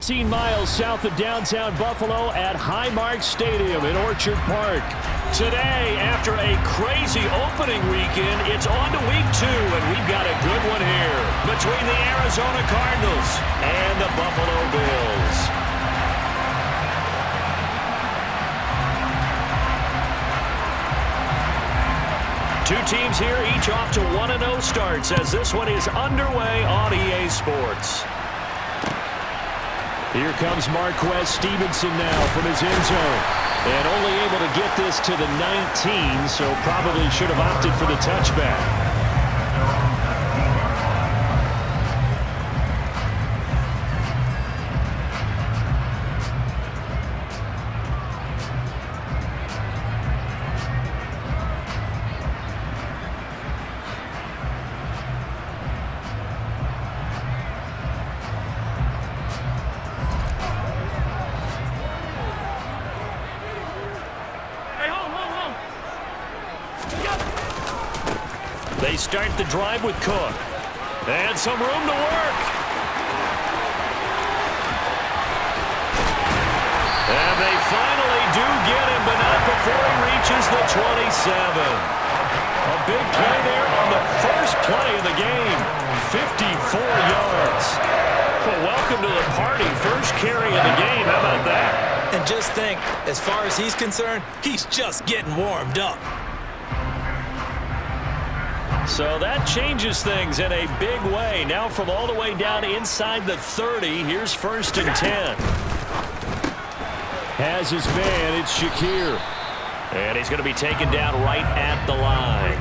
18 miles south of downtown Buffalo at Highmark Stadium in Orchard Park. Today, after a crazy opening weekend, it's on to week 2, and we've got a good one here between the Arizona Cardinals and the Buffalo Bills. Two teams here, each off to 1-0 starts as this one is underway on EA Sports. Here comes Marquez Stevenson now from his end zone. And only able to get this to the 19, so probably should have opted for the touchback. They start the drive with Cook. And some room to work. And they finally do get him, but not before he reaches the 27. A big play there on the first play of the game. 54 yards. Well, welcome to the party. First carry of the game. How about that? And just think, as far as he's concerned, he's just getting warmed up. So that changes things in a big way. Now from all the way down inside the 30, here's 1st and 10. Has his man, it's Shakir. And he's going to be taken down right at the line.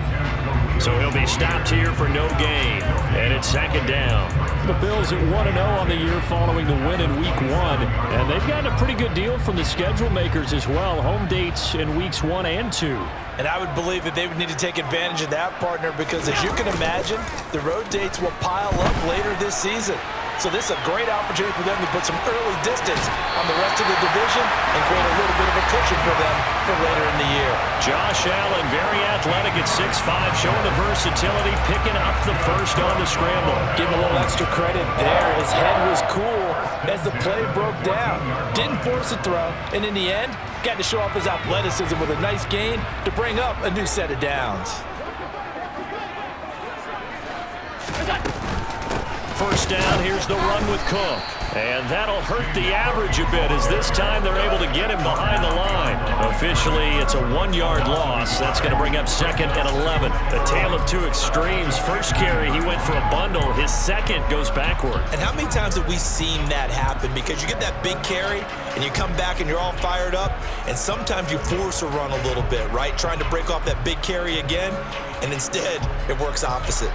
So he'll be stopped here for no gain. And it's 2nd down. The Bills at 1-0 on the year following the win in Week 1. And they've gotten a pretty good deal from the schedule makers as well. Home dates in Weeks 1 and 2. And I would believe that they would need to take advantage of that, partner, because as you can imagine, the road dates will pile up later this season. So this is a great opportunity for them to put some early distance on the rest of the division and create a little bit of a cushion for them for later in the year. Josh Allen, very athletic at 6'5", showing the versatility, picking up the first on the scramble. Give him a little extra credit there. His head was cool as the play broke down. Didn't force a throw, and in the end, got to show off his athleticism with a nice gain to bring up a new set of downs. First down, here's the run with Cook. And that'll hurt the average a bit as this time they're able to get him behind the line. Officially, it's a 1-yard loss. That's going to bring up 2nd and 11. A tale of two extremes. First carry, he went for a bundle. His second goes backward. And how many times have we seen that happen? Because you get that big carry, and you come back and you're all fired up, and sometimes you force a run a little bit, right? Trying to break off that big carry again, and instead, it works opposite.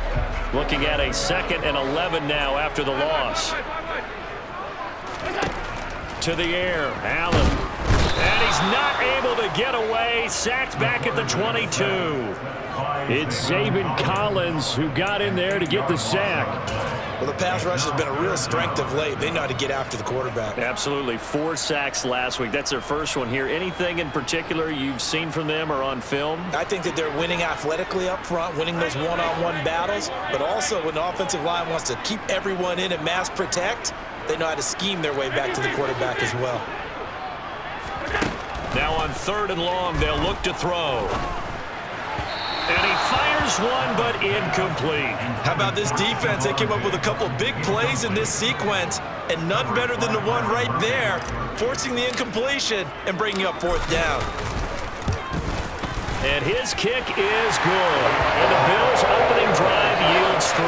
Looking at a 2nd and 11 now after the loss. To the air, Allen. And he's not able to get away. Sacked back at the 22. It's Zaven Collins who got in there to get the sack. Well, the pass rush has been a real strength of late. They know how to get after the quarterback. Absolutely. 4 sacks last week. That's their first one here. Anything in particular you've seen from them or on film? I think that they're winning athletically up front, winning those one-on-one battles, but also when the offensive line wants to keep everyone in and mass protect, they know how to scheme their way back to the quarterback as well. Now on 3rd and long, they'll look to throw. And he fires one, but incomplete. How about this defense? They came up with a couple big plays in this sequence, and none better than the one right there, forcing the incompletion and bringing up 4th down. And his kick is good. And the Bills' opening drive yields 3.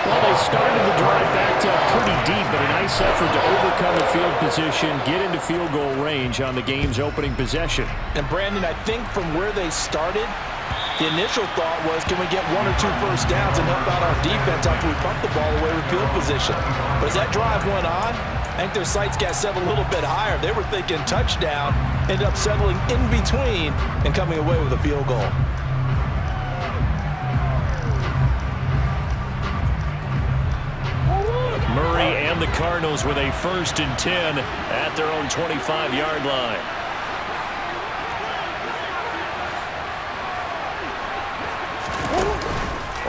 Well, they started the drive backed up pretty deep, but a nice effort to overcome the field position, get into field goal range on the game's opening possession. And, Brandon, I think from where they started, the initial thought was, can we get 1 or 2 first downs and help out our defense after we pump the ball away with field position? But as that drive went on, I think their sights got set a little bit higher. They were thinking touchdown, ended up settling in between and coming away with a field goal. Murray and the Cardinals with a 1st and 10 at their own 25-yard line.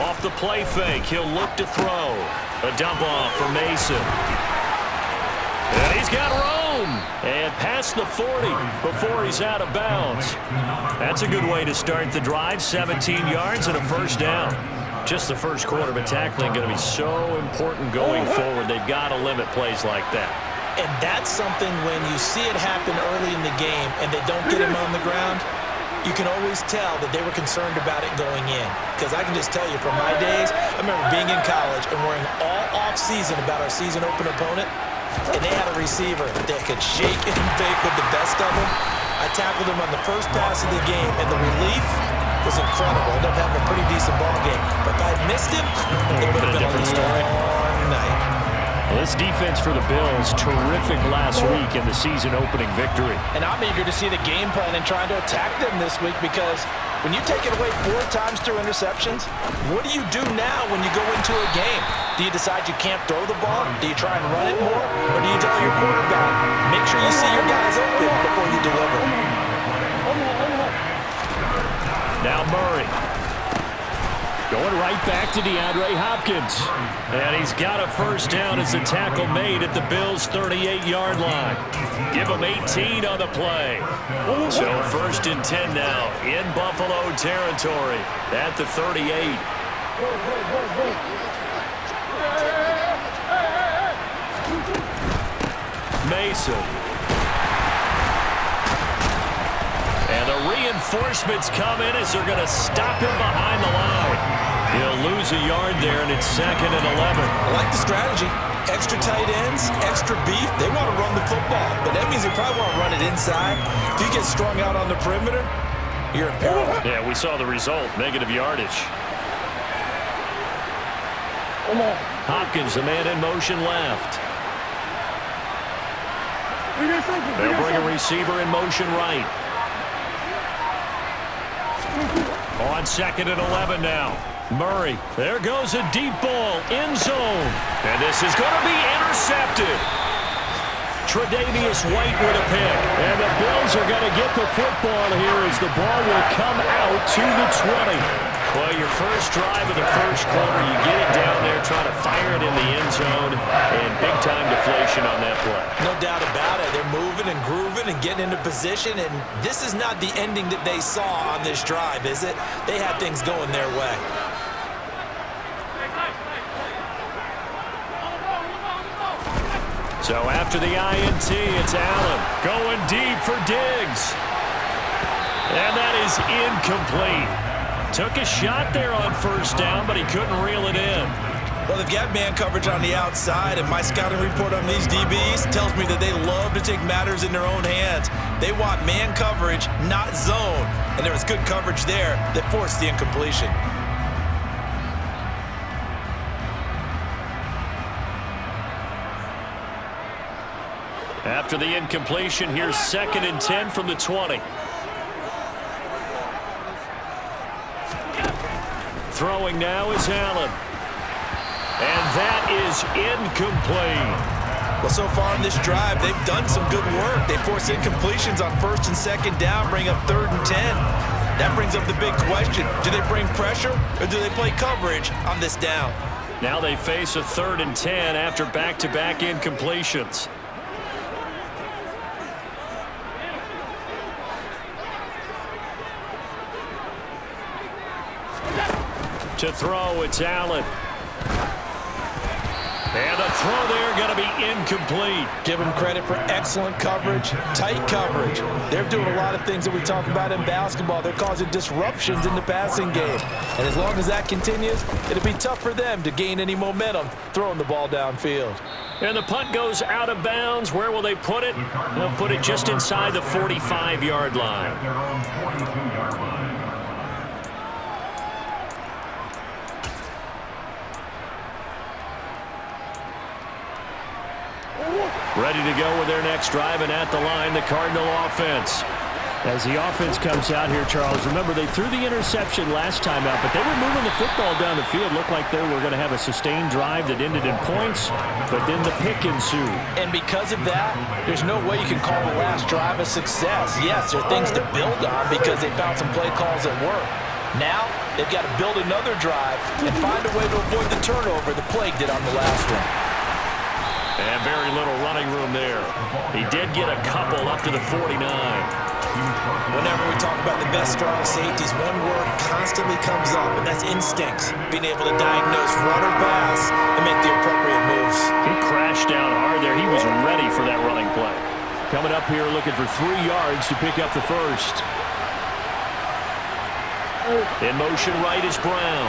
Off the play fake, he'll look to throw. A dump off for Mason. he's got room. And past the 40 before he's out of bounds. That's a good way to start the drive. 17 yards and a first down. Just the first quarter, but tackling going to be so important going forward. They've got to limit plays like that. And that's something when you see it happen early in the game and they don't get him on the ground, you can always tell that they were concerned about it going in. Because I can just tell you from my days, I remember being in college and worrying all off-season about our season open opponent, and they had a receiver that could shake and bake with the best of them. I tackled him on the first pass of the game, and the relief was incredible. Ended up having a pretty decent ball game. But if I had missed him, it would have been a different story. Night. This defense for the Bills, terrific last week in the season-opening victory. And I'm eager to see the game plan and trying to attack them this week, because when you take it away 4 times through interceptions, what do you do now when you go into a game? Do you decide you can't throw the ball? Do you try and run it more? Or do you tell your quarterback, make sure you see your guys open before you deliver? Now Murray. Going right back to DeAndre Hopkins. And he's got a first down as the tackle made at the Bills' 38-yard line. Give him 18 on the play. So 1st and 10 now in Buffalo territory at the 38. Mason. And the reinforcements come in as they're going to stop him behind the line. He'll lose a yard there, and it's 2nd and 11. I like the strategy. Extra tight ends, extra beef. They want to run the football, but that means they probably want to run it inside. If you get strung out on the perimeter, you're in peril. Yeah, we saw the result, negative yardage. Hopkins, the man in motion left. They'll bring a receiver in motion right. On 2nd and 11 now. Murray, there goes a deep ball, end zone. And this is going to be intercepted. Tre'Davious White with a pick. And the Bills are going to get the football here as the ball will come out to the 20. Well, your first drive of the first quarter, you get it down there, try to fire it in the end zone, and big-time deflation on that play. No doubt about it. They're moving and grooving and getting into position, and this is not the ending that they saw on this drive, is it? They had things going their way. So after the INT, it's Allen going deep for Diggs. And that is incomplete. Took a shot there on first down, but he couldn't reel it in. Well, they've got man coverage on the outside, and my scouting report on these DBs tells me that they love to take matters in their own hands. They want man coverage, not zone. And there was good coverage there that forced the incompletion. After the incompletion, here's 2nd and 10 from the 20. Throwing now is Allen. And that is incomplete. Well, so far in this drive, they've done some good work. They force incompletions on 1st and 2nd down, bring up 3rd and 10. That brings up the big question. Do they bring pressure or do they play coverage on this down? Now they face a 3rd and 10 after back-to-back incompletions. To throw, it's Allen. And the throw there going to be incomplete. Give them credit for excellent coverage, tight coverage. They're doing a lot of things that we talk about in basketball. They're causing disruptions in the passing game. And as long as that continues, it'll be tough for them to gain any momentum throwing the ball downfield. And the punt goes out of bounds. Where will they put it? They'll put it just inside the 45-yard line. Ready to go with their next drive, and at the line, the Cardinal offense. As the offense comes out here, Charles, remember they threw the interception last time out, but they were moving the football down the field. Looked like they were going to have a sustained drive that ended in points, but then the pick ensued. And because of that, there's no way you can call the last drive a success. Yes, there are things to build on because they found some play calls that work. Now, they've got to build another drive and find a way to avoid the turnover that plagued it on the last one. And very little running room there. He did get a couple up to the 49. Whenever we talk about the best strong safeties, one word constantly comes up, and that's instincts. Being able to diagnose run or pass and make the appropriate moves. He crashed down hard there. He was ready for that running play. Coming up here looking for 3 yards to pick up the first. In motion right is Brown.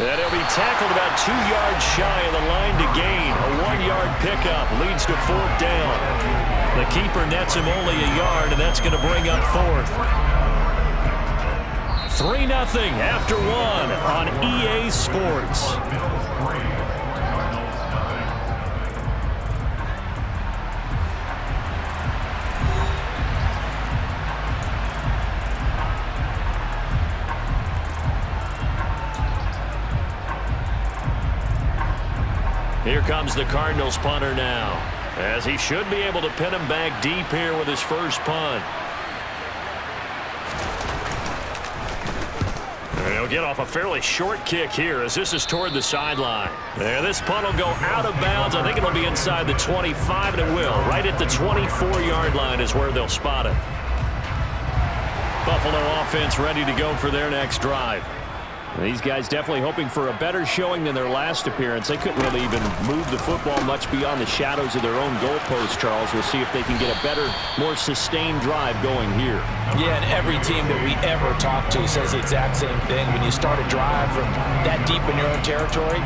And he'll be tackled about 2 yards shy of the line to gain. A 1-yard pickup leads to 4th down. The keeper nets him only a yard, and that's going to bring up 4th. 3-0 after 1 on EA Sports. Here comes the Cardinals punter now, as he should be able to pin him back deep here with his first punt. And he'll get off a fairly short kick here as this is toward the sideline. And this punt will go out of bounds. I think it'll be inside the 25, and it will. Right at the 24-yard line is where they'll spot it. Buffalo offense ready to go for their next drive. These guys definitely hoping for a better showing than their last appearance. They couldn't really even move the football much beyond the shadows of their own goalpost, Charles. We'll see if they can get a better, more sustained drive going here. Yeah, and every team that we ever talk to says the exact same thing. When you start a drive from that deep in your own territory,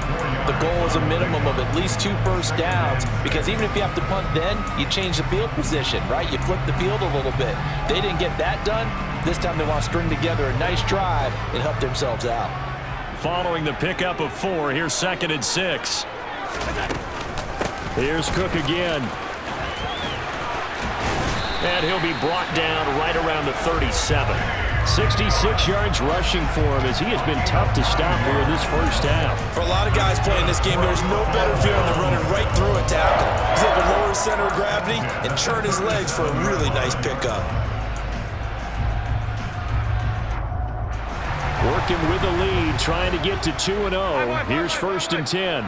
the goal is a minimum of at least 2 first downs, because even if you have to punt then, you change the field position, right? You flip the field a little bit. They didn't get that done. This time they want to string together a nice drive and help themselves out. Following the pickup of 4, here's 2nd and 6. Here's Cook again. And he'll be brought down right around the 37. 66 yards rushing for him as he has been tough to stop here in this first half. For a lot of guys playing this game, there's no better feeling than running right through a tackle. He's able to lower his center of gravity and turn his legs for a really nice pickup. Working with the lead, trying to get to 2-0. Here's 1st and 10.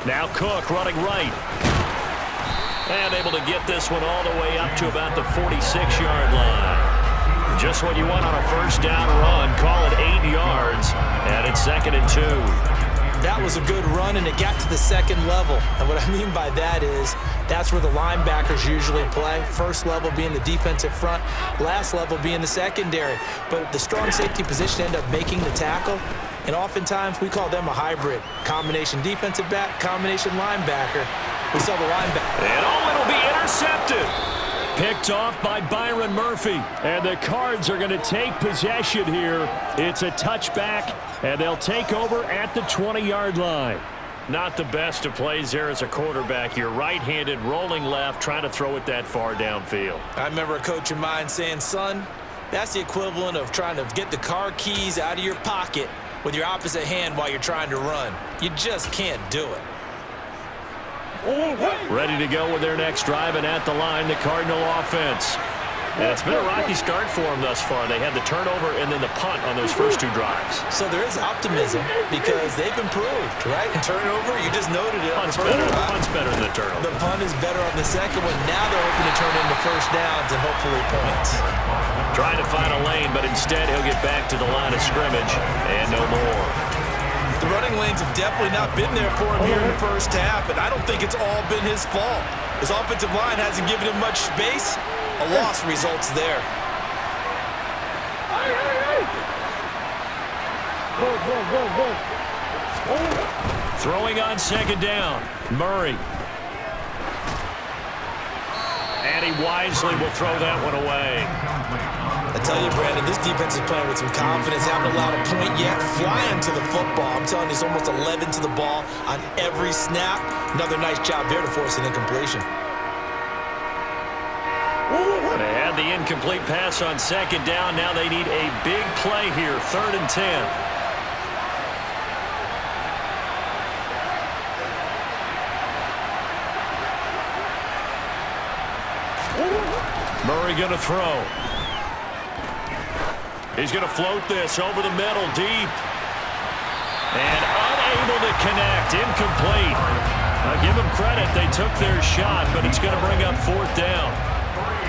Now Cook running right. And able to get this one all the way up to about the 46-yard line. Just what you want on a first down run. Call it 8 yards. And it's 2nd and 2. That was a good run, and it got to the 2nd level. And what I mean by that is that's where the linebackers usually play. First level being the defensive front, last level being the secondary. But the strong safety position ended up making the tackle, and oftentimes we call them a hybrid. Combination defensive back, combination linebacker. We saw the linebacker. And it'll be intercepted. Picked off by Byron Murphy. And the Cards are going to take possession here. It's a touchback, and they'll take over at the 20-yard line. Not the best of plays there as a quarterback. You're right-handed, rolling left, trying to throw it that far downfield. I remember a coach of mine saying, son, that's the equivalent of trying to get the car keys out of your pocket with your opposite hand while you're trying to run. You just can't do it. Ready to go with their next drive, and at the line, the Cardinal offense. And it's been a rocky start for them thus far. They had the turnover and then the punt on those first 2 drives. So there is optimism because they've improved, right? Turnover, you just noted it. Punt's better than the turnover. The punt is better on the second one. Now they're hoping to turn into first downs and hopefully points. Trying to find a lane, but instead he'll get back to the line of scrimmage and no more. The running lanes have definitely not been there for him here in the first half, and I don't think it's all been his fault. His offensive line hasn't given him much space. A loss results there. Throwing on 2nd down, Murray. And he wisely will throw that one away. I tell you, Brandon, this defense is playing with some confidence. Haven't allowed a point yet. Flying to the football. I'm telling you, it's almost 11 to the ball on every snap. Another nice job there to force an incompletion. They had the incomplete pass on 2nd down. Now they need a big play here. 3rd and 10. Murray going to throw. He's going to float this over the middle, deep. And unable to connect, incomplete. I'll give them credit, they took their shot, but it's going to bring up 4th down.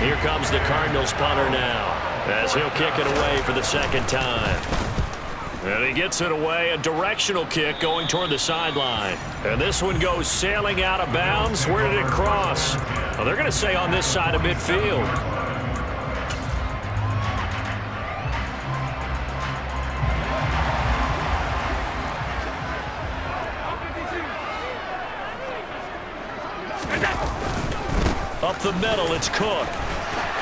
Here comes the Cardinals punter now, as he'll kick it away for the 2nd time. And he gets it away, a directional kick going toward the sideline. And this one goes sailing out of bounds. Where did it cross? Well, they're going to say on this side of midfield. Up the middle, it's Cook.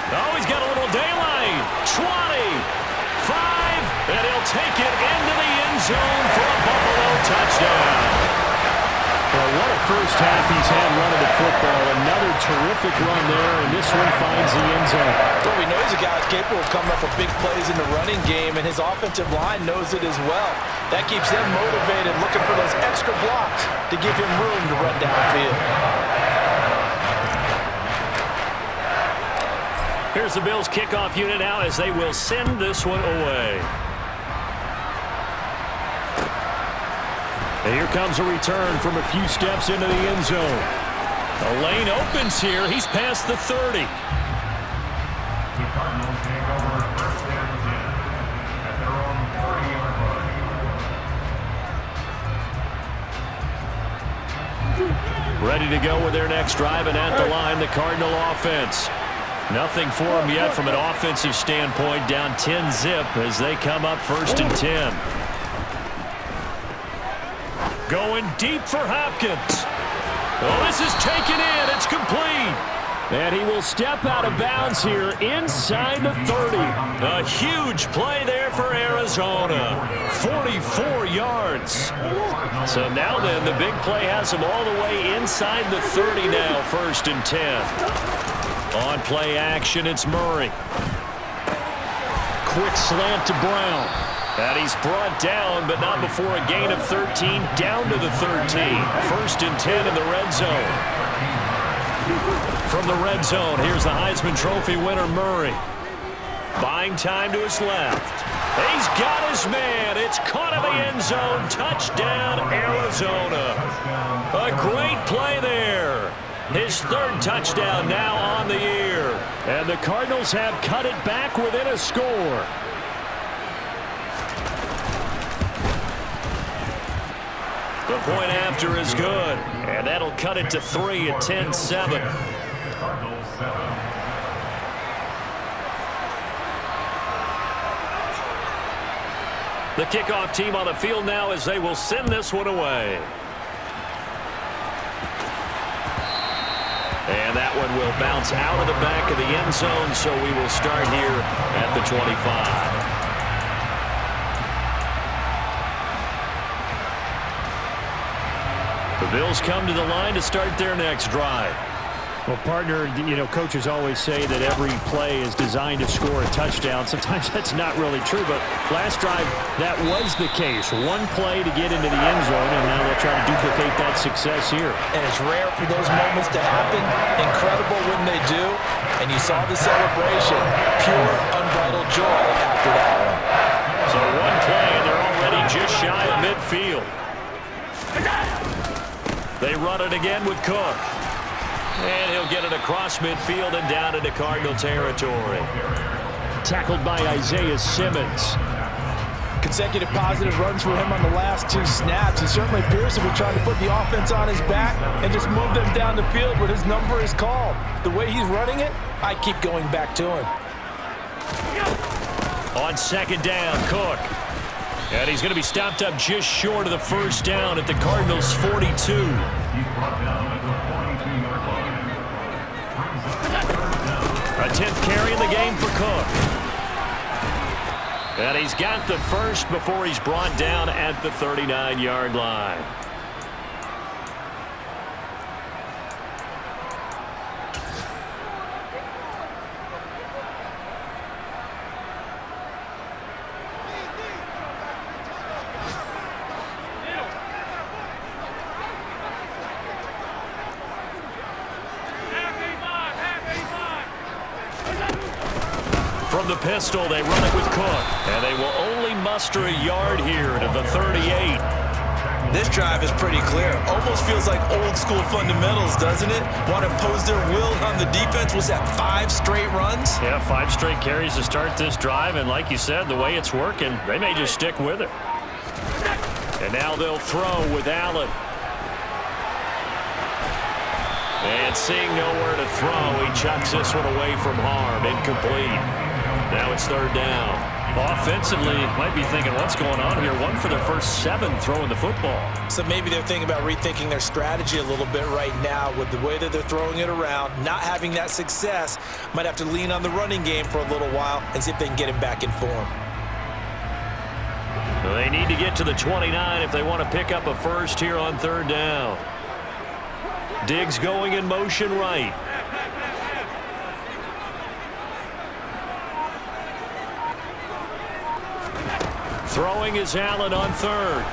Oh, he's got a little daylight. 20. 5, and he'll take it into the end zone for a Buffalo touchdown. Well, what a first half he's had running the football. Another terrific run there, and this one finds the end zone. Well, we know he's a guy who's capable of coming up with big plays in the running game, and his offensive line knows it as well. That keeps them motivated, looking for those extra blocks to give him room to run downfield. Here's the Bills kickoff unit now as they will send this one away. And here comes a return from a few steps into the end zone. A lane opens here. He's past the 30. Ready to go with their next drive, and at the line, the Cardinal offense. Nothing for them yet from an offensive standpoint, down 10-zip as they come up 1st and 10. Going deep for Hopkins. Oh, this is taken in. It's complete. And he will step out of bounds here inside the 30. A huge play there for Arizona. 44 yards. So now then, the big play has him all the way inside the 30 now, 1st and 10. On play action, it's Murray. Quick slant to Brown. And he's brought down, but not before a gain of 13, down to the 13. 1st and 10 in the red zone. From the red zone, here's the Heisman Trophy winner, Murray. Buying time to his left. He's got his man. It's caught in the end zone. Touchdown, Arizona. A great play there. His 3rd touchdown now on the year. And the Cardinals have cut it back within a score. The point after is good. And that'll cut it to 3 at 10-7. The kickoff team on the field now as they will send this one away. And that one will bounce out of the back of the end zone, so we will start here at the 25. The Bills come to the line to start their next drive. Well, partner, you know, coaches always say that every play is designed to score a touchdown. Sometimes that's not really true, but last drive, that was the case. One play to get into the end zone, and now they'll try to duplicate that success here. And it's rare for those moments to happen. Incredible when they do. And you saw the celebration. Pure, unbridled joy after that one. So one play, and they're already just shy of midfield. They run it again with Cook. And he'll get it across midfield and down into Cardinal territory. Tackled by Isaiah Simmons. Consecutive positive runs for him on the last 2 snaps. He certainly appears to be trying to put the offense on his back and just move them down the field when his number is called. The way he's running it, I keep going back to him. On 2nd down, Cook. And he's going to be stopped up just short of the 1st down at the Cardinals' 42. A 10th carry in the game for Cook. And he's got the first before he's brought down at the 39-yard line. the pistol. They run it with Cook. And they will only muster a yard here to the 38. This drive is pretty clear. Almost feels like old school fundamentals, doesn't it? Want to impose their will on the defense. Was that 5 straight runs? Yeah, 5 straight carries to start this drive. And like you said, the way it's working, they may just stick with it. And now they'll throw with Allen. And seeing nowhere to throw, he chucks this one away from harm. Incomplete. Now it's 3rd down. Offensively, might be thinking, what's going on here? 1 for their first 7 throwing the football. So maybe they're thinking about rethinking their strategy a little bit right now with the way that they're throwing it around, not having that success. Might have to lean on the running game for a little while and see if they can get him back in form. Well, they need to get to the 29 if they want to pick up a first here on 3rd down. Diggs going in motion right. Throwing is Allen on 3rd.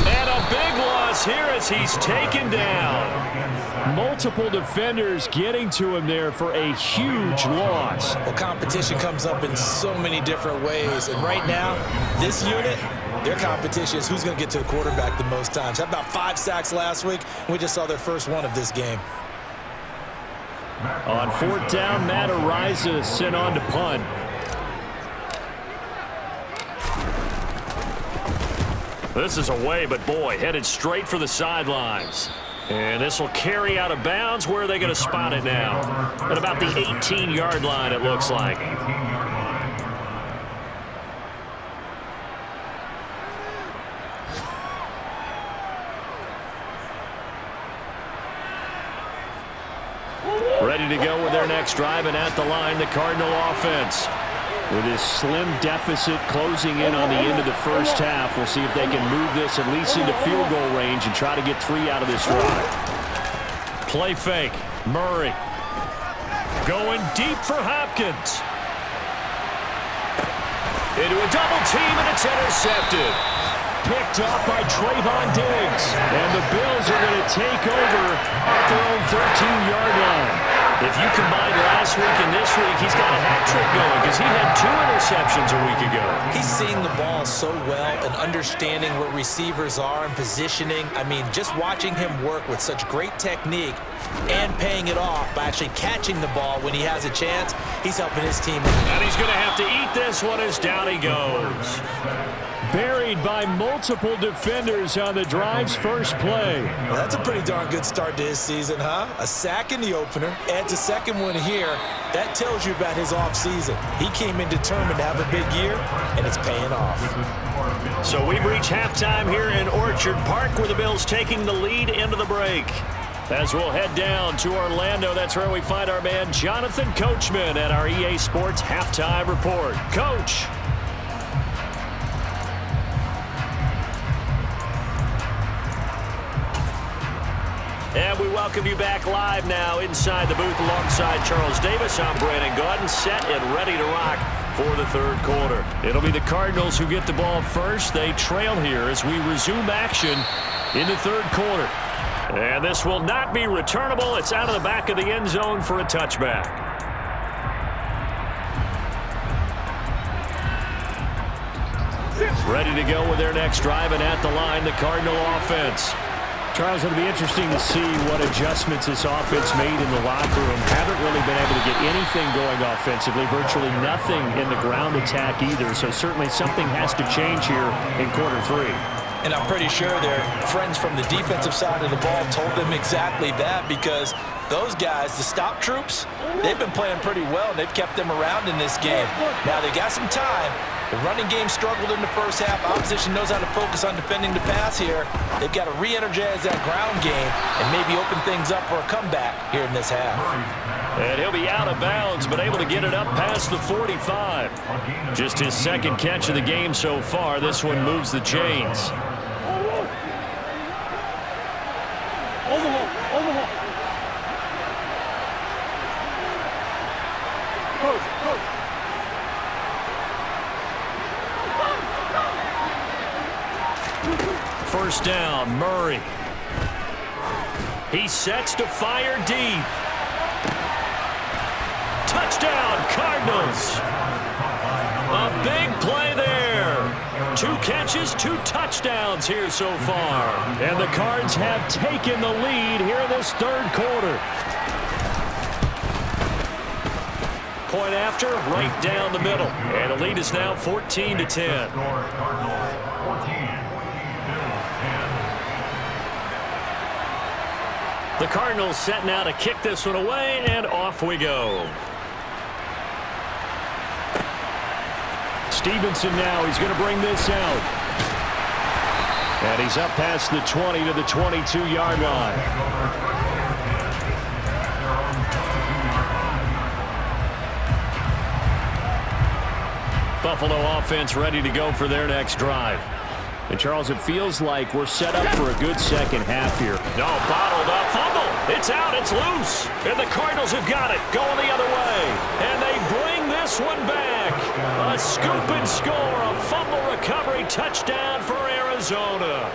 And a big loss here as he's taken down. Multiple defenders getting to him there for a huge loss. Well, competition comes up in so many different ways. And right now, this unit, their competition is who's going to get to the quarterback the most times. Had about 5 sacks last week, and we just saw their first one of this game. On 4th down, Matt Ariza sent on to punt. This is away, but boy, headed straight for the sidelines. And this will carry out of bounds. Where are they going to spot it now? At about the 18-yard line, it looks like. Ready to go with their next drive, and at the line, the Cardinal offense. With his slim deficit closing in on the end of the first half, we'll see if they can move this at least into field goal range and try to get 3 out of this drive. Play fake. Murray. Going deep for Hopkins. Into a double team, and it's intercepted. Picked off by Trayvon Diggs. And the Bills are going to take over at their own 13-yard line. If you combine last week and this week, he's got a hat trick going because he had 2 interceptions a week ago. He's seeing the ball so well and understanding where receivers are and positioning. I mean, just watching him work with such great technique and paying it off by actually catching the ball when he has a chance, he's helping his team. And he's going to have to eat this one as down he goes. Buried by multiple defenders on the drive's first play. Well, that's a pretty darn good start to his season, huh? A sack in the opener, adds a second one here. That tells you about his offseason. He came in determined to have a big year, and it's paying off. So we've reached halftime here in Orchard Park, where the Bills taking the lead into the break. As we'll head down to Orlando, that's where we find our man Jonathan Coachman at our EA Sports Halftime Report. Coach. And we welcome you back live now inside the booth alongside Charles Davis. I'm Brandon Gaudin, set and ready to rock for the 3rd quarter. It'll be the Cardinals who get the ball first. They trail here as we resume action in the 3rd quarter. And this will not be returnable. It's out of the back of the end zone for a touchback. Ready to go with their next drive, and at the line, the Cardinal offense. Charles, it'll be interesting to see what adjustments this offense made in the locker room. Haven't really been able to get anything going offensively, virtually nothing in the ground attack either. So certainly something has to change here in quarter 3. And I'm pretty sure their friends from the defensive side of the ball told them exactly that, because those guys, the stop troops, they've been playing pretty well. They've kept them around in this game. Now they got some time. The running game struggled in the first half. Opposition knows how to focus on defending the pass here. They've got to re-energize that ground game and maybe open things up for a comeback here in this half. And he'll be out of bounds, but able to get it up past the 45. Just his 2nd catch of the game so far. This one moves the chains. First down, Murray. He sets to fire deep. Touchdown, Cardinals. A big play there. 2 catches, 2 touchdowns here so far. And the Cards have taken the lead here in this third quarter. Point after, right down the middle. And the lead is now 14-10. The Cardinals set now to kick this one away, and off we go. Stevenson now, he's going to bring this out. And he's up past the 20 to the 22-yard line. Buffalo offense ready to go for their next drive. And, Charles, it feels like we're set up for a good second half here. No, bottled up. Fumble. It's out. It's loose. And the Cardinals have got it. Going the other way. And they bring this one back. A scoop and score. A fumble recovery touchdown for Arizona.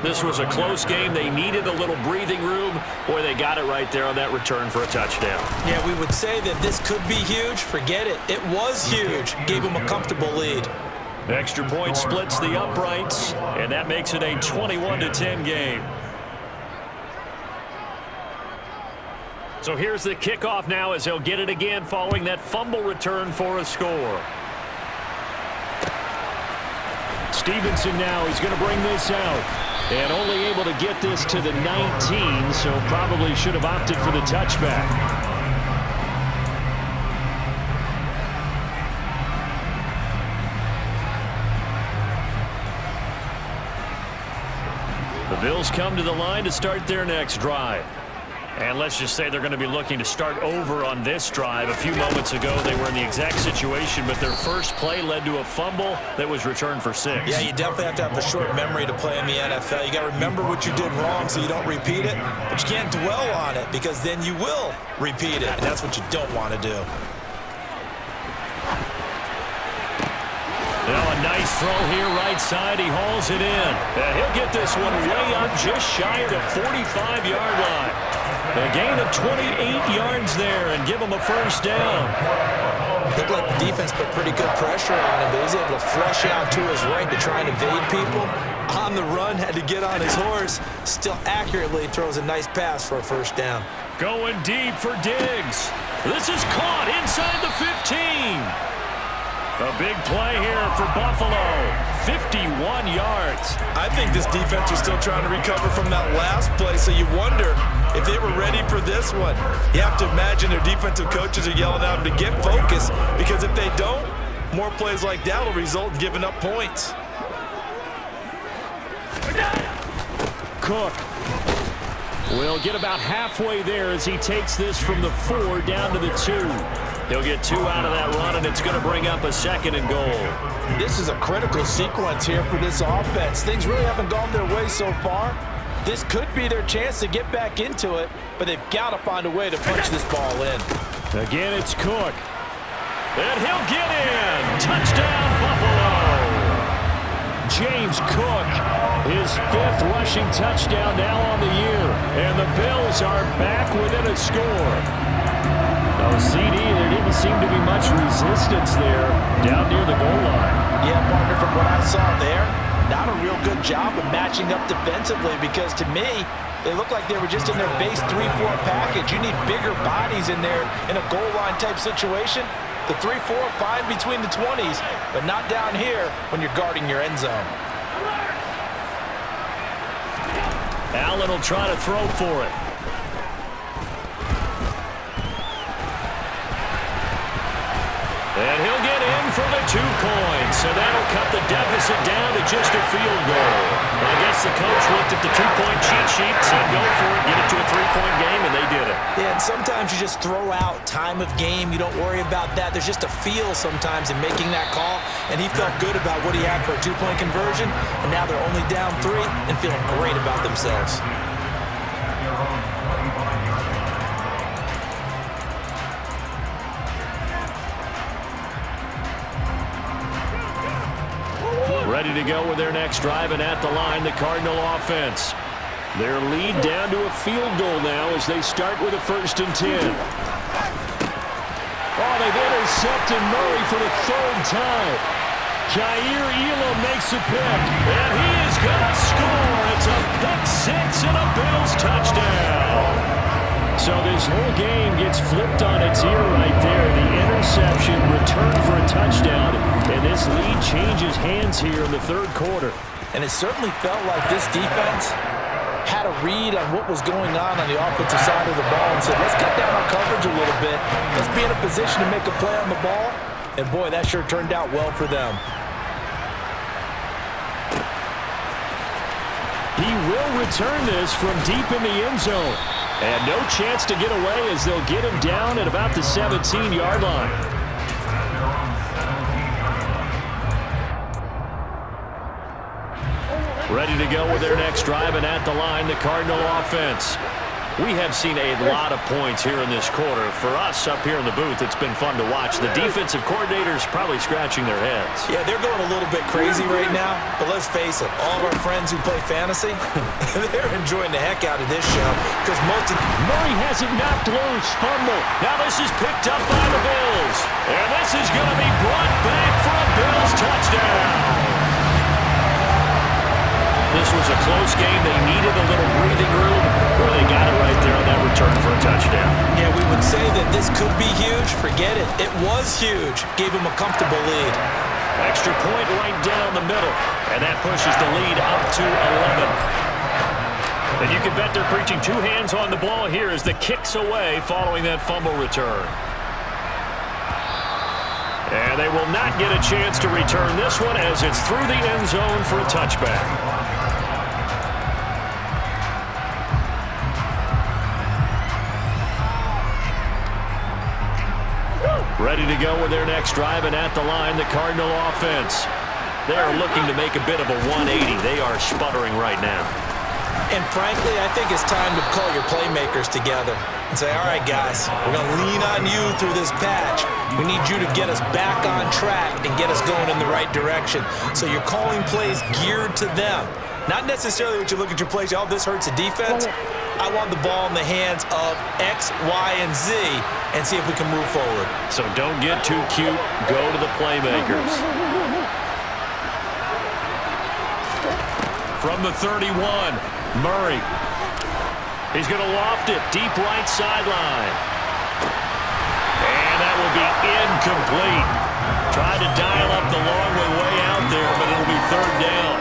This was a close game. They needed a little breathing room. Boy, they got it right there on that return for a touchdown. Yeah, we would say that this could be huge. Forget it. It was huge. Gave them a comfortable lead. Extra point splits the uprights, and that makes it a 21-10 game. So here's the kickoff now as they'll get it again following that fumble return for a score. Stevenson now, he's going to bring this out. And only able to get this to the 19, so probably should have opted for the touchback. The Bills come to the line to start their next drive. And let's just say they're going to be looking to start over on this drive. A few moments ago, they were in the exact situation, but their first play led to a fumble that was returned for 6. Yeah, you definitely have to have a short memory to play in the NFL. You got to remember what you did wrong so you don't repeat it, but you can't dwell on it because then you will repeat it, and that's what you don't want to do. Now a nice throw here right side. He hauls it in. And he'll get this one way up just shy of the 45-yard line. A gain of 28 yards there and give him a first down. Looked like the defense put pretty good pressure on him, but he's able to flush out to his right to try and evade people. On the run, had to get on his horse. Still accurately throws a nice pass for a first down. Going deep for Diggs. This is caught inside the 15. A big play here for Buffalo. 51 yards. I think this defense was still trying to recover from that last play, so you wonder if they were ready for this one. You have to imagine their defensive coaches are yelling at them to get focused, because if they don't, more plays like that will result in giving up points. Cook will get about halfway there as he takes this from the 4 down to the 2. He'll get 2 out of that run, and it's going to bring up a 2nd and goal. This is a critical sequence here for this offense. Things really haven't gone their way so far. This could be their chance to get back into it, but they've got to find a way to punch this ball in. Again, it's Cook. And he'll get in. Touchdown, Buffalo. James Cook, his 5th rushing touchdown now on the year. And the Bills are back within a score. Oh, CD, there didn't seem to be much resistance there down near the goal line. Yeah, partner, from what I saw there, not a real good job of matching up defensively, because to me, they look like they were just in their base 3-4 package. You need bigger bodies in there in a goal line type situation. The 3-4, fine between the 20s, but not down here when you're guarding your end zone. Allen will try to throw for it. And he'll get in for the 2 points. So that'll cut the deficit down to just a field goal. I guess the coach looked at the 2-point cheat sheet, said go for it, get it to a 3-point game, and they did it. Yeah, and sometimes you just throw out time of game. You don't worry about that. There's just a feel sometimes in making that call, and he felt good about what he had for a 2-point conversion, and now they're only down 3 and feeling great about themselves. Ready to go with their next drive, and at the line, the Cardinal offense. Their lead down to a field goal now as they start with a 1st and 10. they've intercepted Murray for the third time. Jair Elam makes a pick, and he is going to score. It's a pick six and a Bills touchdown. So this whole game gets flipped on its ear right there. The interception, return for a touchdown, and this lead changes hands here in the third quarter. And it certainly felt like this defense had a read on what was going on the offensive side of the ball and said, let's cut down our coverage a little bit. Let's be in a position to make a play on the ball. And, boy, that sure turned out well for them. He will return this from deep in the end zone. And no chance to get away as they'll get him down at about the 17-yard line. Ready to go with their next drive, and at the line, the Cardinal offense. We have seen a lot of points here in this quarter. For us up here in the booth, it's been fun to watch. The defensive coordinators probably scratching their heads. Yeah, they're going a little bit crazy right now, but let's face it, all of our friends who play fantasy, they're enjoying the heck out of this show because most of Murray has it knocked loose, fumble. Now this is picked up by the Bills, and this is going to be brought back for a Bills touchdown. This was a close game. They needed a little breathing room, where they got it right there on that return for a touchdown. Yeah, we would say that this could be huge. Forget it. It was huge. Gave him a comfortable lead. Extra point right down the middle, and that pushes the lead up to 11. And you can bet they're preaching two hands on the ball here as the kick's away following that fumble return. And they will not get a chance to return this one as it's through the end zone for a touchback. Ready to go with their next drive, and at the line, the Cardinal offense. They are looking to make a bit of a 180. They are sputtering right now. And frankly, I think it's time to call your playmakers together and say, all right, guys, we're going to lean on you through this patch. We need you to get us back on track and get us going in the right direction. So you're calling plays geared to them. Not necessarily what you look at your plays, oh, this hurts the defense. I want the ball in the hands of X, Y, and Z and see if we can move forward. So don't get too cute. Go to the playmakers. From the 31, Murray. He's going to loft it deep right sideline. And that will be incomplete. Tried to dial up the long way out there, but it'll be third down.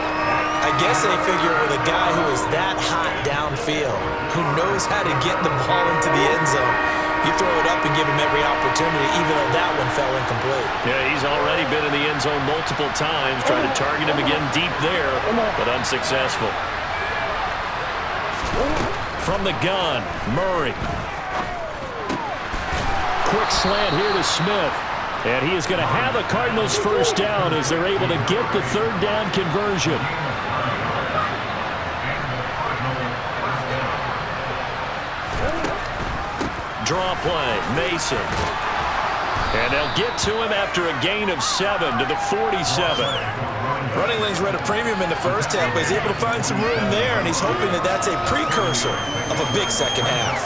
I guess they figure with a guy who is that hot downfield, who knows how to get the ball into the end zone, you throw it up and give him every opportunity, even though that one fell incomplete. Yeah, he's already been in the end zone multiple times, trying to target him again deep there, but unsuccessful. From the gun, Murray. Quick slant here to Smith. And he is going to have a Cardinals first down as they're able to get the third down conversion. Draw play, Mason. And they'll get to him after a gain of 7 to the 47. Running lanes read a premium in the first half, but he's able to find some room there, and he's hoping that that's a precursor of a big second half.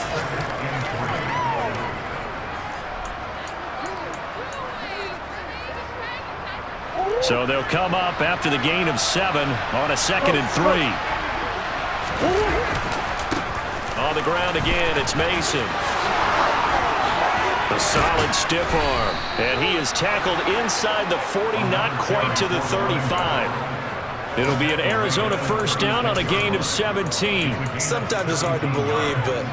So they'll come up after the gain of 7 on a 2nd and 3. On the ground again, it's Mason. A solid stiff arm. And he is tackled inside the 40, not quite to the 35. It'll be an Arizona first down on a gain of 17. Sometimes it's hard to believe, but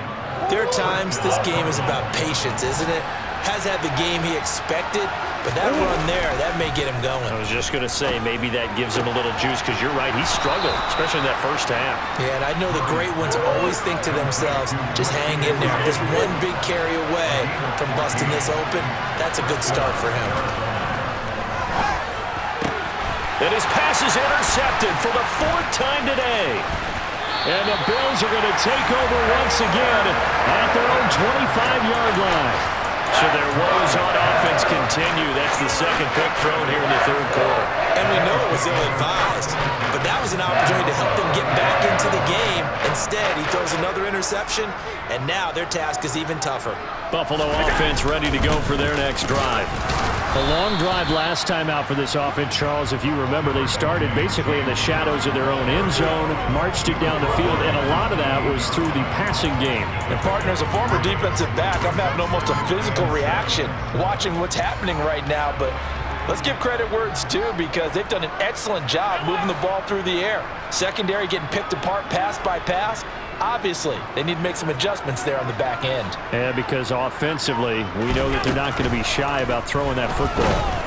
there are times this game is about patience, isn't it? Has had the game he expected, but that run there, that may get him going. I was just going to say, maybe that gives him a little juice, because you're right, he struggled, especially in that first half. Yeah, and I know the great ones always think to themselves, just hang in there. Just one big carry away from busting this open, that's a good start for him. And his pass is intercepted for the 4th time today. And the Bills are going to take over once again at their own 25-yard line. So their woes on offense continue. That's the second pick thrown here in the third quarter. And we know it was ill-advised, but that was an opportunity to help them get back into the game. Instead, he throws another interception, and now their task is even tougher. Buffalo offense ready to go for their next drive. A long drive last time out for this offense, Charles. If you remember, they started basically in the shadows of their own end zone, marched it down the field, and a lot of that was through the passing game. And partner, as a former defensive back, I'm having almost a physical reaction watching what's happening right now, but let's give credit where it's due because they've done an excellent job moving the ball through the air. Secondary getting picked apart pass by pass. Obviously, they need to make some adjustments there on the back end. Yeah, because offensively, we know that they're not going to be shy about throwing that football.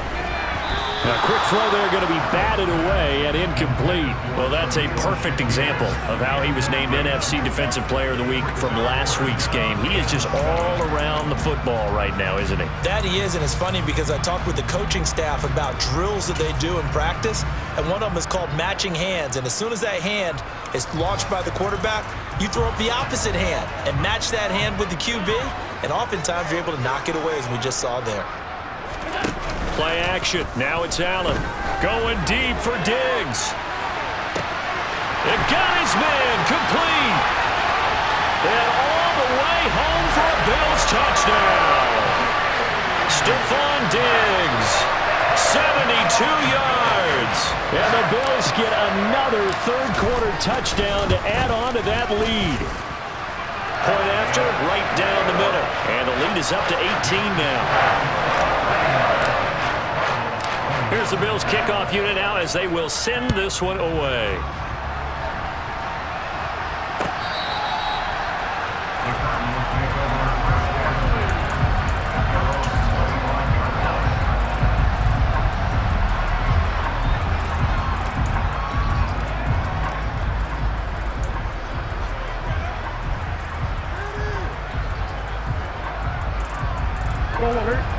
A quick throw there going to be batted away and incomplete. Well, that's a perfect example of how he was named NFC Defensive Player of the Week from last week's game. He is just all around the football right now, isn't he? That he is, and it's funny because I talked with the coaching staff about drills that they do in practice, and one of them is called matching hands. And as soon as that hand is launched by the quarterback, you throw up the opposite hand and match that hand with the QB, and oftentimes you're able to knock it away, as we just saw there. Play action. Now it's Allen. Going deep for Diggs. It got his man complete. And all the way home for a Bills touchdown. Stephon Diggs, 72 yards. And the Bills get another third-quarter touchdown to add on to that lead. Point after, right down the middle. And the lead is up to 18 now. Here's the Bills kickoff unit now as they will send this one away.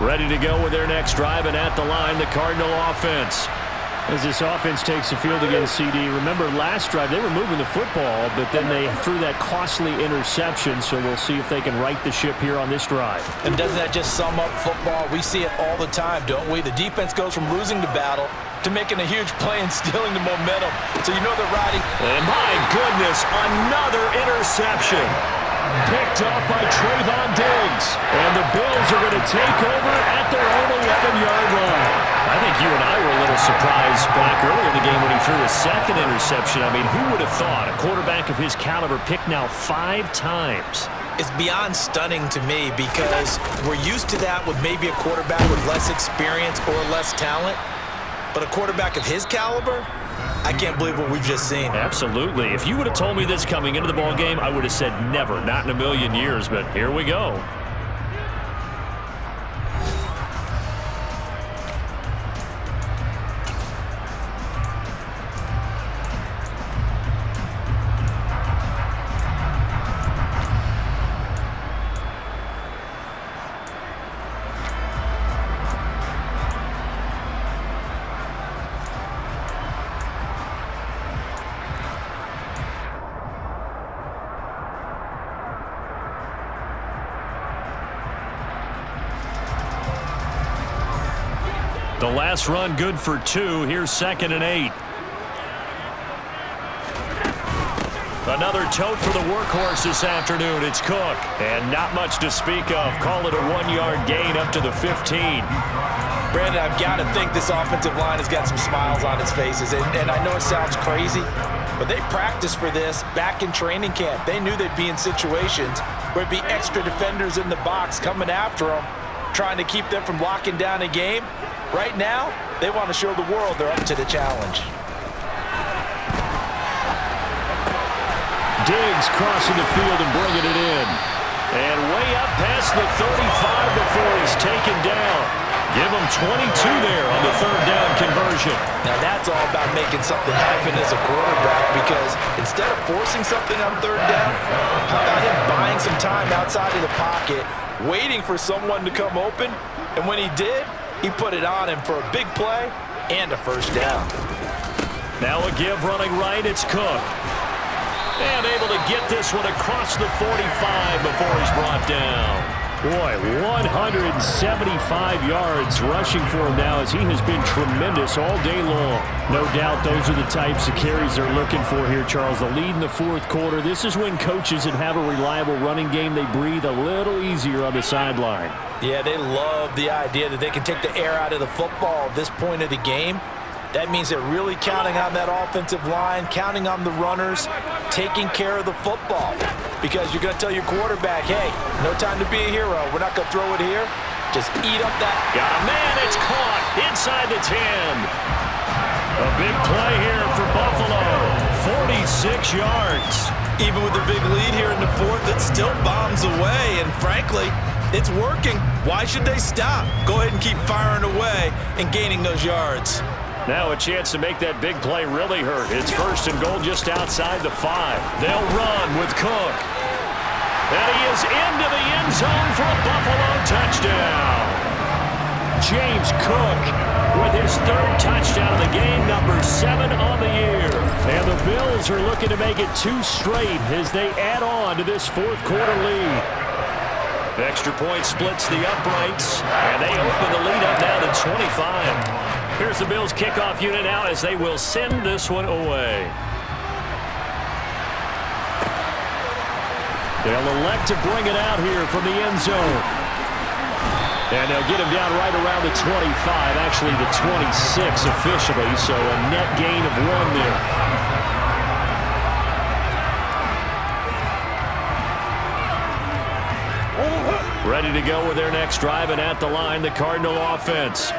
Ready to go with their next drive, and at the line, the Cardinal offense. As this offense takes the field against CD, remember last drive they were moving the football, but then they threw that costly interception, so we'll see if they can right the ship here on this drive. And doesn't that just sum up football? We see it all the time, don't we? The defense goes from losing the battle to making a huge play and stealing the momentum. So you know they're riding. And my goodness, another interception. Picked up by Trayvon Diggs. And the Bills are going to take over at their own 11-yard line. I think you and I were a little surprised back earlier in the game when he threw a second interception. I mean, who would have thought a quarterback of his caliber picked now 5 times? It's beyond stunning to me because we're used to that with maybe a quarterback with less experience or less talent. But a quarterback of his caliber, I can't believe what we've just seen. Absolutely. If you would have told me this coming into the ball game, I would have said never, not in a million years, but here we go. The last run good for 2. Here's 2nd and 8. Another tote for the workhorse this afternoon. It's Cook. And not much to speak of. Call it a 1-yard gain up to the 15. Brandon, I've got to think this offensive line has got some smiles on its faces. And I know it sounds crazy, but they practiced for this back in training camp. They knew they'd be in situations where it'd be extra defenders in the box coming after them, trying to keep them from locking down a game. Right now, they want to show the world they're up to the challenge. Diggs crossing the field and bringing it in. And way up past the 35 before he's taken down. Give him 22 there on the 3rd down conversion. Now that's all about making something happen as a quarterback, because instead of forcing something on 3rd down, how about him buying some time outside of the pocket, waiting for someone to come open, and when he did, he put it on him for a big play and a 1st down. Now a give running right, it's Cook. And able to get this one across the 45 before he's brought down. Boy, 175 yards rushing for him now as he has been tremendous all day long. No doubt those are the types of carries they're looking for here, Charles. The lead in the fourth quarter. This is when coaches that have a reliable running game, they breathe a little easier on the sideline. Yeah, they love the idea that they can take the air out of the football at this point of the game. That means they're really counting on that offensive line, counting on the runners, taking care of the football. Because you're going to tell your quarterback, hey, no time to be a hero. We're not going to throw it here. Just eat up that. Got a man. It's caught inside the 10. A big play here for Buffalo. 46 yards. Even with a big lead here in the fourth, it still bombs away. And frankly, it's working. Why should they stop? Go ahead and keep firing away and gaining those yards. Now a chance to make that big play really hurt. It's first and goal just outside the 5. They'll run with Cook. And he is into the end zone for a Buffalo touchdown. James Cook with his third touchdown of the game, number 7 on the year. And the Bills are looking to make it 2 straight as they add on to this fourth quarter lead. The extra point splits the uprights, and they open the lead up now to 25. Here's the Bills kickoff unit now as they will send this one away. They'll elect to bring it out here from the end zone. And they'll get him down right around the 25, actually the 26 officially, so a net gain of 1 there. Ready to go with their next drive, and at the line, the Cardinal offense.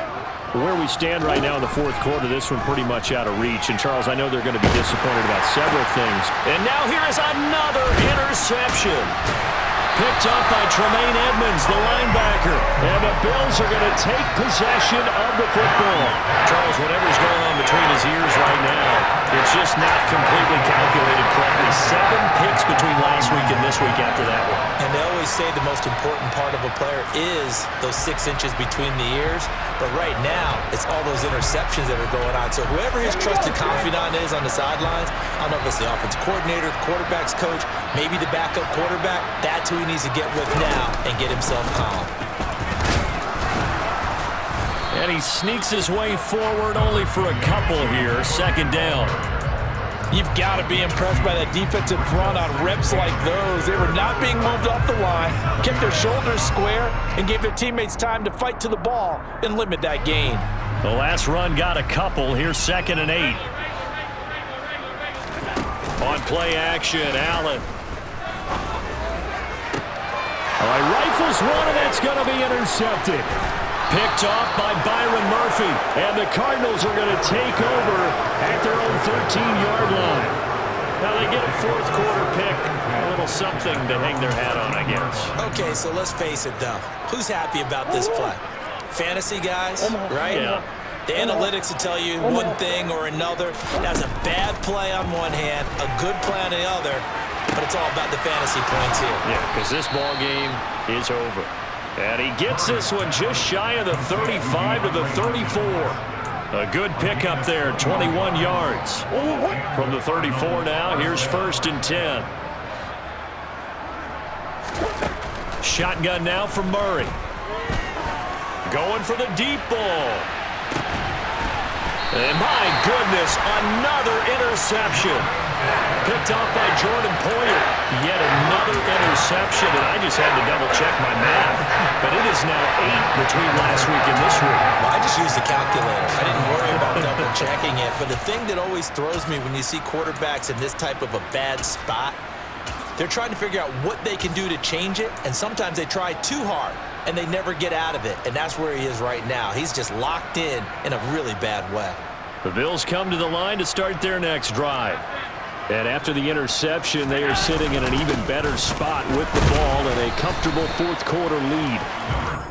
Where we stand right now in the fourth quarter, this one pretty much out of reach. And, Charles, I know they're going to be disappointed about several things. And now here is another interception. Picked up by Tremaine Edmonds, the linebacker. And the Bills are going to take possession of the football. Charles, whatever's going on between his ears right now, it's just not completely calculated correctly. 7 picks between last week and this week after that one. And they always say the most important part of a player is those 6 inches between the ears. But right now, it's all those interceptions that are going on. So whoever his trusted confidant is on the sidelines, I don't know if it's the offensive coordinator, the quarterback's coach, maybe the backup quarterback, that's who he needs to get with now and get himself calm. And he sneaks his way forward only for a couple here. Second down. You've got to be impressed by that defensive front on reps like those. They were not being moved off the line, kept their shoulders square, and gave their teammates time to fight to the ball and limit that gain. The last run got a couple. Here's 2nd and 8. On play action, Allen. All right, rifles one, and that's going to be intercepted. Picked off by Byron Murphy. And the Cardinals are going to take over at their own 13-yard line. Now they get a fourth quarter pick. A little something to hang their hat on, I guess. Okay, so let's face it, though. Who's happy about this play? Fantasy guys, right? Yeah. The analytics will tell you one thing or another. That's a bad play on one hand, a good play on the other, but it's all about the fantasy points here. Yeah, because this ball game is over. And he gets this one just shy of the 35 to the 34. A good pickup there, 21 yards. From the 34 now, here's 1st and 10. Shotgun now from Murray. Going for the deep ball. And my goodness, another interception. Picked off by Jordan Poyer. Yet another interception, and I just had to double-check my math. But it is now 8 between last week and this week. Well, I just used the calculator. I didn't worry about double-checking it. But the thing that always throws me when you see quarterbacks in this type of a bad spot, they're trying to figure out what they can do to change it, and sometimes they try too hard, and they never get out of it. And that's where he is right now. He's just locked in a really bad way. The Bills come to the line to start their next drive. And after the interception, they are sitting in an even better spot with the ball and a comfortable fourth quarter lead.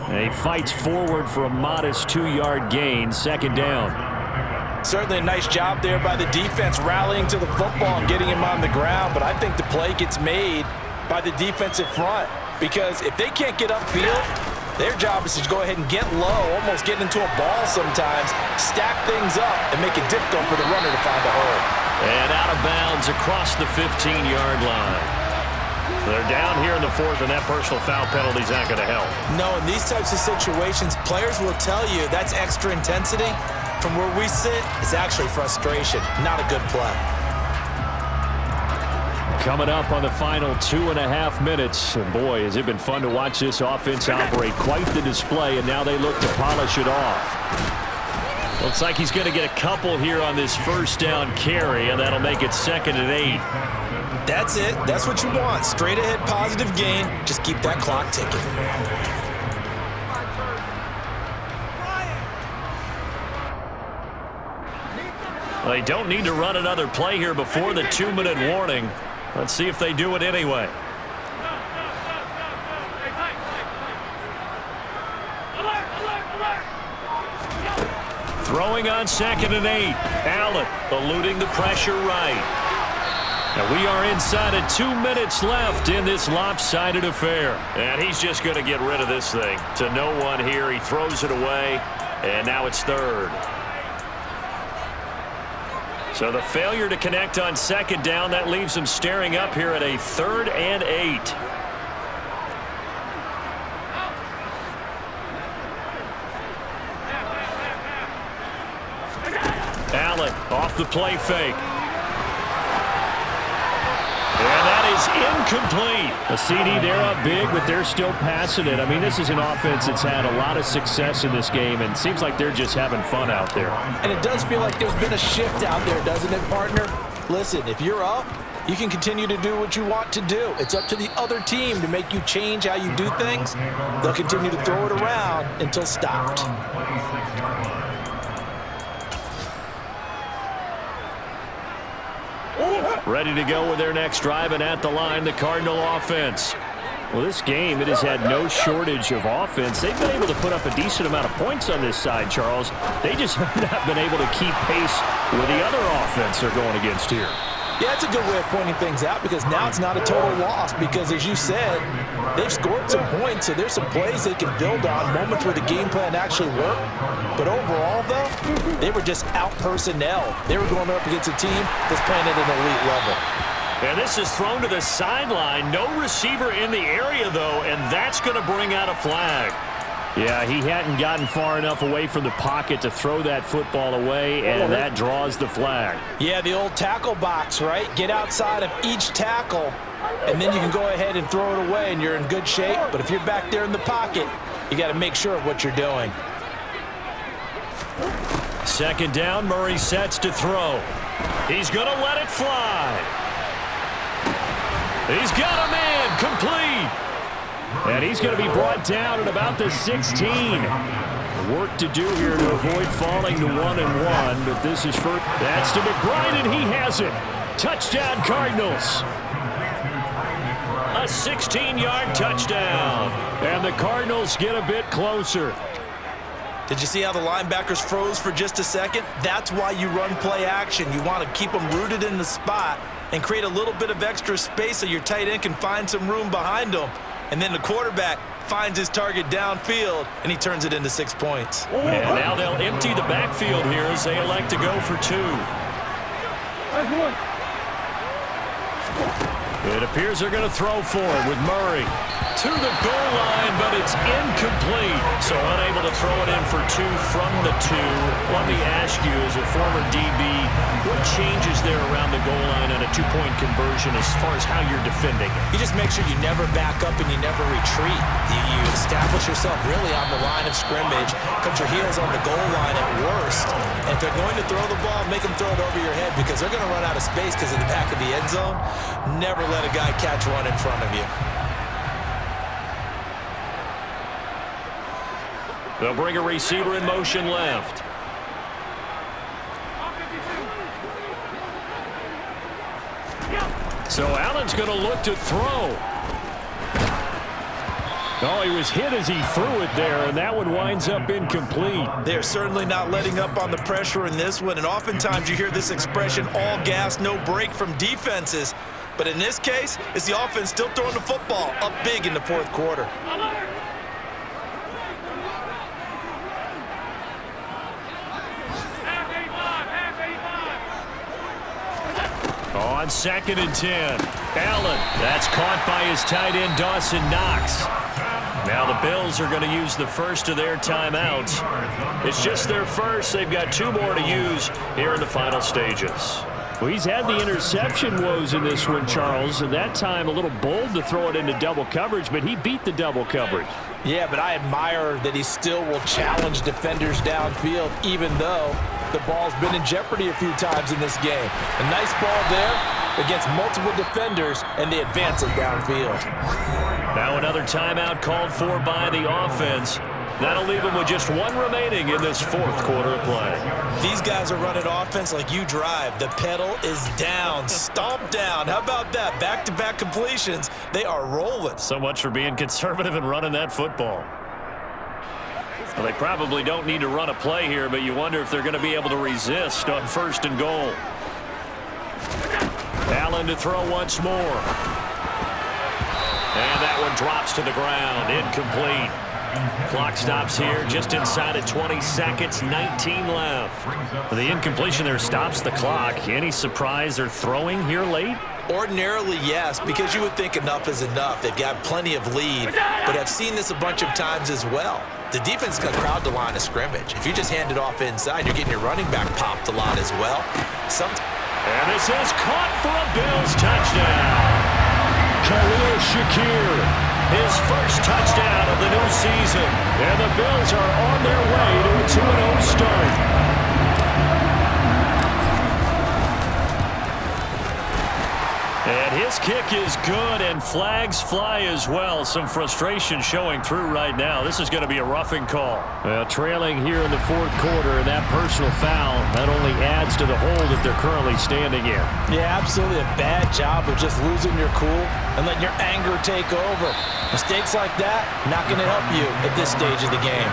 And he fights forward for a modest 2-yard gain, 2nd down. Certainly a nice job there by the defense rallying to the football and getting him on the ground, but I think the play gets made by the defensive front because if they can't get upfield, their job is to go ahead and get low, almost get into a ball sometimes, stack things up, and make it difficult for the runner to find a hole. And out of bounds across the 15-yard line. They're down here in the fourth, and that personal foul penalty is not going to help. No, in these types of situations, players will tell you that's extra intensity. From where we sit, it's actually frustration, not a good play. Coming up on the final 2.5 minutes. And boy, has it been fun to watch this offense operate. Quite the display, and now they look to polish it off. Looks like he's going to get a couple here on this first down carry, and that'll make it 2nd and 8. That's it. That's what you want. Straight ahead, positive gain. Just keep that clock ticking. They don't need to run another play here before the 2-minute warning. Let's see if they do it anyway. Throwing on 2nd and 8. Allen eluding the pressure right. And we are inside of 2 minutes left in this lopsided affair. And he's just going to get rid of this thing. To no one here. He throws it away. And now it's 3rd. So the failure to connect on 2nd down, that leaves him staring up here at a 3rd and 8. Allen off the play fake. And that is incomplete. A CD, they're up big, but they're still passing it. I mean, this is an offense that's had a lot of success in this game, and it seems like they're just having fun out there. And it does feel like there's been a shift out there, doesn't it, partner? Listen, if you're up, you can continue to do what you want to do. It's up to the other team to make you change how you do things. They'll continue to throw it around until stopped. Ready to go with their next drive, and at the line, the Cardinal offense. Well, this game, it has had no shortage of offense. They've been able to put up a decent amount of points on this side, Charles. They just have not been able to keep pace with the other offense they're going against here. Yeah, it's a good way of pointing things out because now it's not a total loss because, as you said, they've scored some points, so there's some plays they can build on, moments where the game plan actually worked. But overall, though, they were just out-personnel. They were going up against a team that's playing at an elite level. And this is thrown to the sideline. No receiver in the area, though, and that's going to bring out a flag. Yeah, he hadn't gotten far enough away from the pocket to throw that football away, and that draws the flag. Yeah, the old tackle box, right? Get outside of each tackle, and then you can go ahead and throw it away, and you're in good shape. But if you're back there in the pocket, you got to make sure of what you're doing. 2nd down, Murray sets to throw. He's going to let it fly. He's got a man, complete. And he's going to be brought down at about the 16. Work to do here to avoid falling to 1-1, but this is for that's to McBride, and he has it. Touchdown, Cardinals. A 16-yard touchdown. And the Cardinals get a bit closer. Did you see how the linebackers froze for just a second? That's why you run play action. You want to keep them rooted in the spot and create a little bit of extra space so your tight end can find some room behind them. And then the quarterback finds his target downfield, and he turns it into 6 points. And now they'll empty the backfield here as they elect to go for 2. It appears they're going to throw for it with Murray. To the goal line, but it's incomplete. So unable to throw it in for 2 from the 2. Let me ask you, as a former DB, what changes there around the goal line on a 2-point conversion as far as how you're defending? You just make sure you never back up and you never retreat. You establish yourself really on the line of scrimmage, put your heels on the goal line at worst. And if they're going to throw the ball, make them throw it over your head because they're going to run out of space because of the back of the end zone. Never let a guy catch one in front of you. They'll bring a receiver in motion left. So Allen's going to look to throw. Oh, he was hit as he threw it there, and that one winds up incomplete. They're certainly not letting up on the pressure in this one, and oftentimes you hear this expression, all gas, no break from defenses. But in this case, it's the offense still throwing the football up big in the 4th quarter. On 2nd and 10. Allen. That's caught by his tight end, Dawson Knox. Now the Bills are going to use the first of their timeouts. It's just their first. They've got 2 more to use here in the final stages. Well, he's had the interception woes in this one, Charles, and that time a little bold to throw it into double coverage, but he beat the double coverage. Yeah, but I admire that he still will challenge defenders downfield, even though the ball's been in jeopardy a few times in this game. A nice ball there against multiple defenders, and they advance it downfield. Now another timeout called for by the offense. That'll leave them with just 1 remaining in this 4th quarter of play. These guys are running offense like you drive. The pedal is down, stomp down. How about that? Back-to-back completions. They are rolling. So much for being conservative and running that football. Well, they probably don't need to run a play here, but you wonder if they're going to be able to resist on 1st and goal. Allen to throw once more. And that one drops to the ground. Incomplete. Clock stops here just inside of 20 seconds, 19 left. The incompletion there stops the clock. Any surprise they're throwing here late? Ordinarily, yes, because you would think enough is enough. They've got plenty of lead, but I've seen this a bunch of times as well. The defense is going to crowd the line of scrimmage. If you just hand it off inside, you're getting your running back popped a lot as well. And this is caught for a Bills touchdown. Khalil Shakir. His first touchdown of the new season. And the Bills are on their way to a 2-0 start. And his kick is good, and flags fly as well. Some frustration showing through right now. This is going to be a roughing call. Well, trailing here in the 4th quarter, and that personal foul not only adds to the hole that they're currently standing in. Yeah, absolutely a bad job of just losing your cool and letting your anger take over. Mistakes like that, not going to help you at this stage of the game.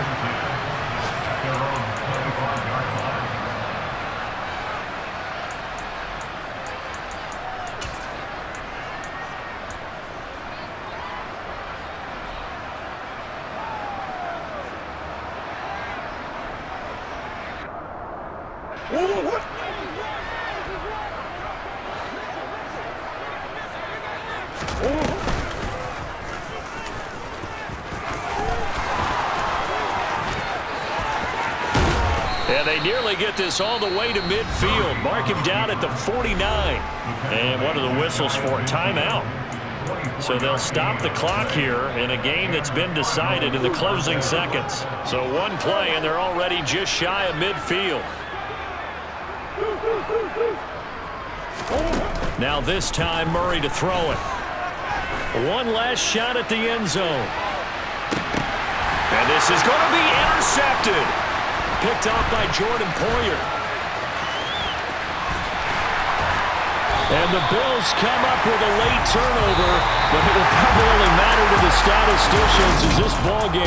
And they nearly get this all the way to midfield. Mark him down at the 49. And what are the whistles for? Timeout. So they'll stop the clock here in a game that's been decided in the closing seconds. So 1 play, and they're already just shy of midfield. Now this time, Murray to throw it. 1 last shot at the end zone. And this is going to be intercepted. Picked off by Jordan Poyer. And the Bills come up with a late turnover, but it will probably only matter to the statisticians as this ball game